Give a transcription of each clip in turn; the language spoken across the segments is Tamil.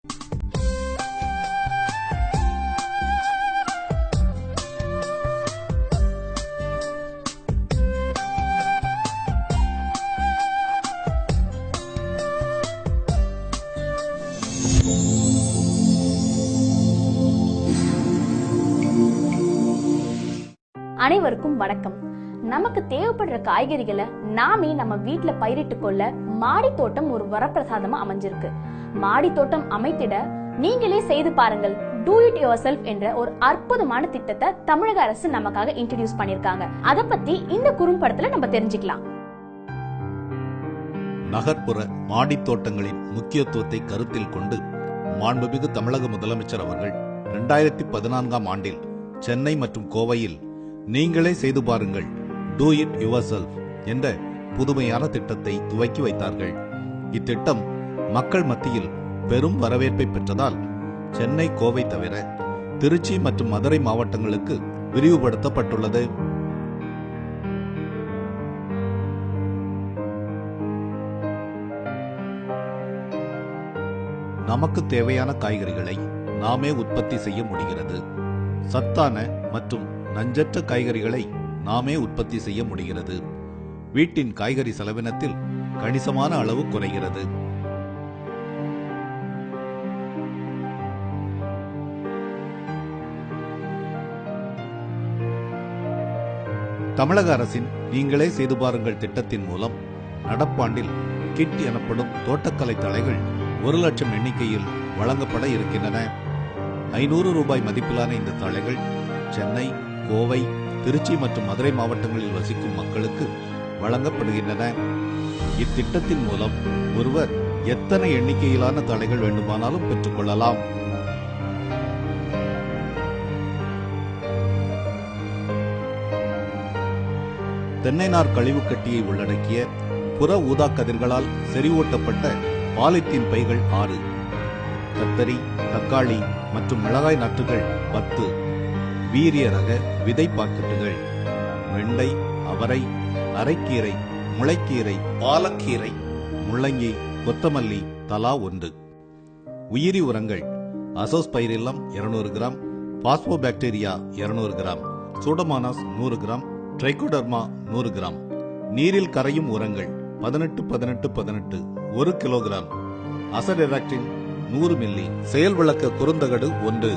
அனைவருக்கும் வணக்கம். நமக்கு தேவைப்படுற காய்கறிகளை நாமே நம்ம வீட்டுல பயிரிட்டு கொள்ள மாடி தோட்டம் ஒரு வரப்பிரசாதமா அமைஞ்சிருக்கு. மாடி தோட்டம் அமைத்திட நீங்களே செய்து பாருங்கள் டூ இட் யுவர் செல்ஃப் என்ற ஒரு அற்புதமான திட்டத்தை தமிழக அரசு நமக்காக இன்ட்ரோடியூஸ் பண்ணிருக்காங்க. அத பத்தி இந்த குறும்படத்துல நம்ம தெரிஞ்சுக்கலாம். நகர்ப்புற மாடி தோட்டங்களின் முக்கியத்துவத்தை கருத்தில் கொண்டு மாண்புமிகு தமிழக முதலமைச்சர் அவர்கள் 2014ஆம் ஆண்டில் சென்னை மற்றும் கோவையில் நீங்களே செய்து பாருங்கள் டூ இட் யுவர் செல்ஃப் என்ற புதுமையான திட்டத்தை துவக்கி வைத்தார்கள். இத்திட்டம் மக்கள் மத்தியில் பெரும் வரவேற்பை பெற்றதால் சென்னை, கோவை தவிர திருச்சி மற்றும் மதுரை மாவட்டங்களுக்கு விரிவுபடுத்தப்பட்டுள்ளது. நமக்கு தேவையான காய்கறிகளை நாமே உற்பத்தி செய்ய முடிகிறது. சத்தான மற்றும் நஞ்சற்ற காய்கறிகளை நாமே உற்பத்தி செய்ய முடிகிறது. வீட்டின் காய்கறி செலவினத்தில் கணிசமான அளவு குறைகிறது. தமிழக அரசின் நீங்களே செய்து பாருங்கள் திட்டத்தின் மூலம் நடப்பாண்டில் கிட் எனப்படும் தோட்டக்கலை தழைகள் 1,00,000 எண்ணிக்கையில் வழங்கப்பட இருக்கின்றன. 500 ரூபாய் மதிப்பிலான இந்த தழைகள் சென்னை, கோவை, திருச்சி மற்றும் மதுரை மாவட்டங்களில் வசிக்கும் மக்களுக்கு வழங்கப்படுகின்றன. இத்திட்டத்தின் மூலம் ஒருவர் எத்தனை எண்ணிக்கையிலான தழைகள் வேண்டுமானாலும் பெற்றுக் கொள்ளலாம். தென்னை நார் கழிவு கட்டியை உள்ளடக்கிய புற ஊதா கதிர்களால் செறிவூட்டப்பட்ட பாலித்தீன் பைகள் 6, கத்தரி, தக்காளி மற்றும் மிளகாய் நாற்றுகள் 10, வீரிய ரக விதை பாக்கெட்டுகள், வெண்டை, அவரை, அரைக்கீரை, முளைக்கீரை, பாலக்கீரை, முள்ளங்கி, கொத்தமல்லி தலா 1. உயிரி உரங்கள் azospirillum 200 gram, phosphobacteria 200 gram, Pseudomonas 100 gram, trichoderma 100 gram. நீரில் கரையும் உரங்கள் 18-18-18 1 கிலோகிராம், அசடெராக்டின் 100 மில்லி, செயல் விளக்க குறுந்தகடு 1.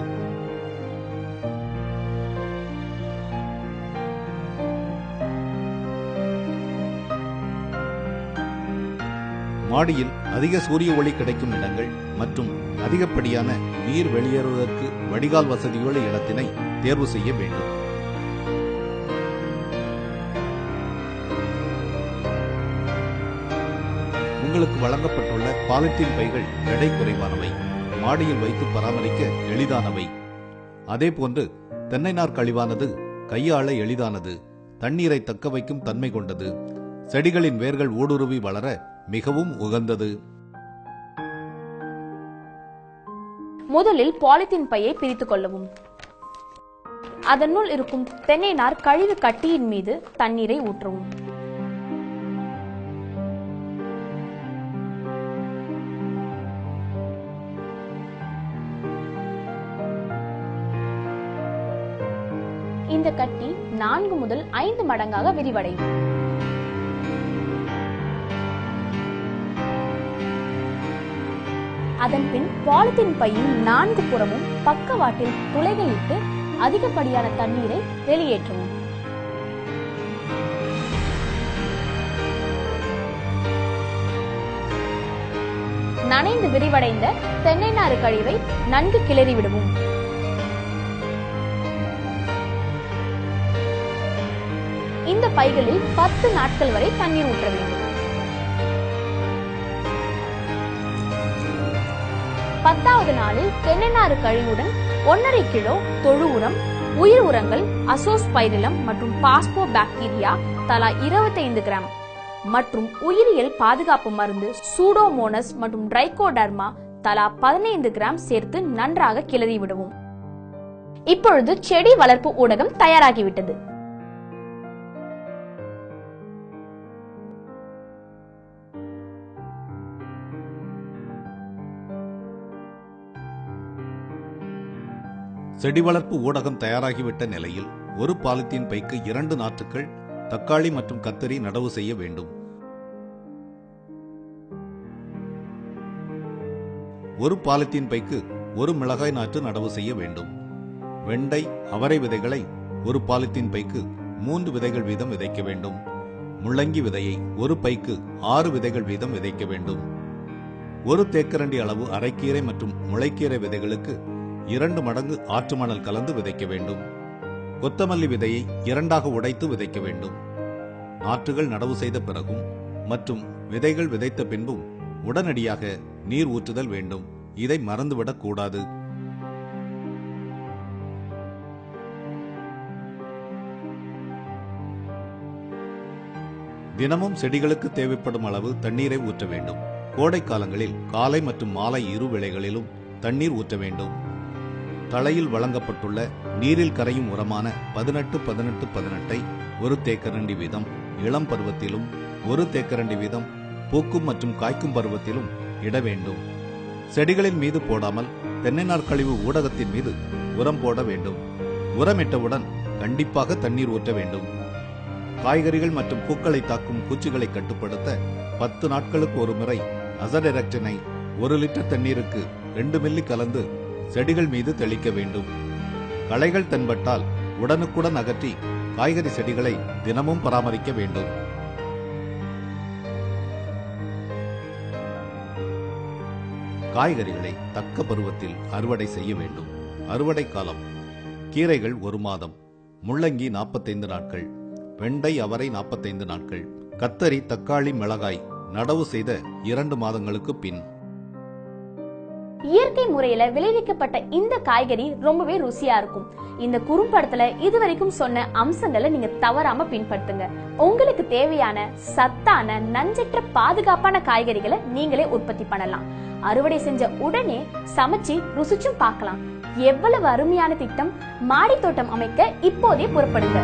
மாடியில் அதிக சூரிய ஒளி கிடைக்கும் இடங்கள் மற்றும் அதிகப்படியான நீர் வெளியேறுவதற்கு வடிகால் வசதியுள்ள இடத்தினை தேர்வு செய்ய வேண்டும். உங்களுக்கு வழங்கப்பட்டுள்ள பாலித்தீன் பைகள் எடை குறைவானவை, மாடியில் வைத்து பராமரிக்க எளிதானவை. அதேபோன்று தென்னை நார் கழிவானது கையாள எளிதானது, தண்ணீரை தக்க வைக்கும் தன்மை கொண்டது, செடிகளின் வேர்கள் ஊடுருவி வளர மிகவும் உகந்தது. முதலில் பாலித்தீன் பையை பிரித்துக் கொள்ளவும். அதனுள் இருக்கும் தென்னை நார் கழிவு கட்டியின் மீது தண்ணீரை ஊற்றவும். இந்த கட்டி 4 முதல் 5 மடங்காக விரிவடையும். அதன்பின் பாலித்தீன் பையின் 4 புறமும் பக்கவாட்டில் துளைகள் இட்டு அதிகப்படியான தண்ணீரை வெளியேற்றவும். நனைந்து விரிவடைந்த தென்னை நாறு கழிவை நன்கு கிளறி விடவும். இந்த பைகளில் 10 நாட்கள் வரை தண்ணீர் ஊற்ற வேண்டும். 10வது நாளில் தென்னை நாறு கழிவுடன் 1.5 கிலோ தொழு உரம், உயிர் உரங்கள் அசோஸ்பைரிலம் மற்றும் பாஸ்போபாக்டீரியா தலா 25 கிராம் மற்றும் உயிரியல் பாதுகாப்பு மருந்து சூடோமோனஸ் மற்றும் ட்ரைகோடர்மா தலா 15 கிராம் சேர்த்து நன்றாக கிளறி விடவும். இப்பொழுது செடி வளர்ப்பு ஊடகம் தயாராகிவிட்டது. செடி வளர்ப்பு ஊடகம் தயாராகிவிட்ட நிலையில் ஒரு பாலித்தீன் பைக்கு 2 நாற்றுகள் தக்காளி மற்றும் கத்தரி நடவு செய்ய வேண்டும். ஒரு பாலித்தீன் பைக்கு 1 மிளகாய் நாற்று நடவு செய்ய வேண்டும். வெண்டை, அவரை விதைகளை ஒரு பாலித்தீன் பைக்கு 3 விதைகள் வீதம் விதைக்க வேண்டும். முள்ளங்கி விதையை ஒரு பைக்கு 6 விதைகள் வீதம் விதைக்க வேண்டும். ஒரு தேக்கரண்டி அளவு அரைக்கீரை மற்றும் முளைக்கீரை விதைகளுக்கு 2 மடங்கு ஆற்று மணல் கலந்து விதைக்க வேண்டும். கொத்தமல்லி விதையை 2ஆக உடைத்து விதைக்க வேண்டும். நாற்றுகள் நடவு செய்த பிறகும் மற்றும் விதைகள் விதைத்த பின்பும் உடனடியாக நீர் ஊற்றுதல் வேண்டும். இதை மறந்துவிடக் கூடாது. தினமும் செடிகளுக்கு தேவைப்படும் அளவு தண்ணீரை ஊற்ற வேண்டும். கோடை காலங்களில் காலை மற்றும் மாலை 2 வேளைகளிலும் தண்ணீர் ஊற்ற வேண்டும். தளையில் வழங்கப்பட்டுள்ள நீரில் கரையும் உரமான 18-18-18 1 தேக்கரண்டி வீதம் இளம் பருவத்திலும் 1 தேக்கரண்டி வீதம் பூக்கும் மற்றும் காய்க்கும் பருவத்திலும் இட வேண்டும். செடிகளின் மீது போடாமல் தென்னை நார் கழிவு ஊடகத்தின் மீது உரம் போட வேண்டும். உரமிட்டவுடன் கண்டிப்பாக தண்ணீர் ஊற்ற வேண்டும். காய்கறிகள் மற்றும் பூக்களை தாக்கும் பூச்சிகளை கட்டுப்படுத்த 10 நாட்களுக்கு ஒரு முறை அசடெரக்டினை 1 லிட்டர் தண்ணீருக்கு 2 மில்லி கலந்து செடிகள் மீது தெளிக்க வேண்டும். களைகள் தென்பட்டால் உடனுக்குடன் அகற்றி காய்கறி செடிகளை தினமும் பராமரிக்க வேண்டும். காய்கறிகளை தக்க பருவத்தில் அறுவடை செய்ய வேண்டும். அறுவடை காலம்: கீரைகள் 1 மாதம், முள்ளங்கி 45 நாட்கள், வெண்டை, அவரை 45 நாட்கள், கத்தரி, தக்காளி, மிளகாய் நடவு செய்த 2 மாதங்களுக்கு பின். இயற்கை முறையில விளைவிக்கப்பட்ட இந்த காய்கறி ரொம்பவே ருசியா இருக்கும். இந்த குறும்படத்துல இதுவரைக்கும் சொன்ன அம்சங்களை நீங்க தவறாம பின்பற்றுங்க. உங்களுக்கு தேவையான சத்தான, நஞ்சற்ற, பாதுகாப்பான காய்கறிகளை நீங்களே உற்பத்தி பண்ணலாம். அறுவடை செஞ்ச உடனே சமைச்சு ருசிச்சும் பார்க்கலாம். எவ்வளவு அருமையான திட்டம்! மாடி தோட்டம் அமைக்க இப்போதே புறப்படுங்க.